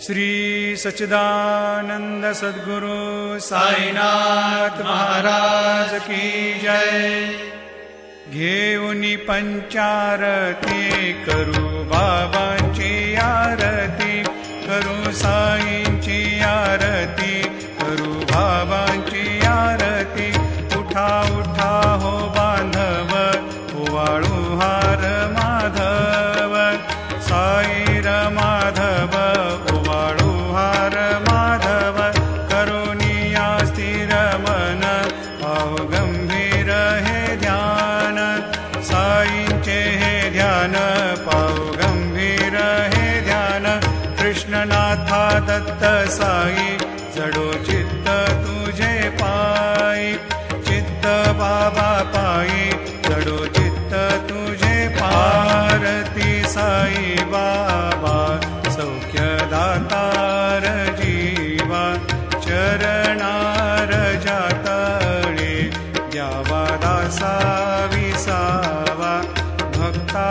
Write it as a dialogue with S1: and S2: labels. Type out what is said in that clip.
S1: श्री सच्चिदानंद सद्गुरु साईनाथ महाराज की जय। घेऊनी पंचारती करू बाबांची आरती, करू साईंची आरती, करू बाबांची आरती। उठा उठा हो बांधव, ओवाळू हार माधव, साईर माधव ओवाळू हार माधव। करुणिया स्थिर मन, पाहु गंभीर हे ध्यान, साईंचे हे ध्यान, पाहु गंभीर हे ध्यान। कृष्णनाथा दत्त साई, जडो चित्त तुझे पायी, चित्त बाबा पायी, जडो चित्त तुझे पारती। साई बाबा सौख्यदातार जीवा, चरणार जातळे द्यावा दासा विसावा, भक्ता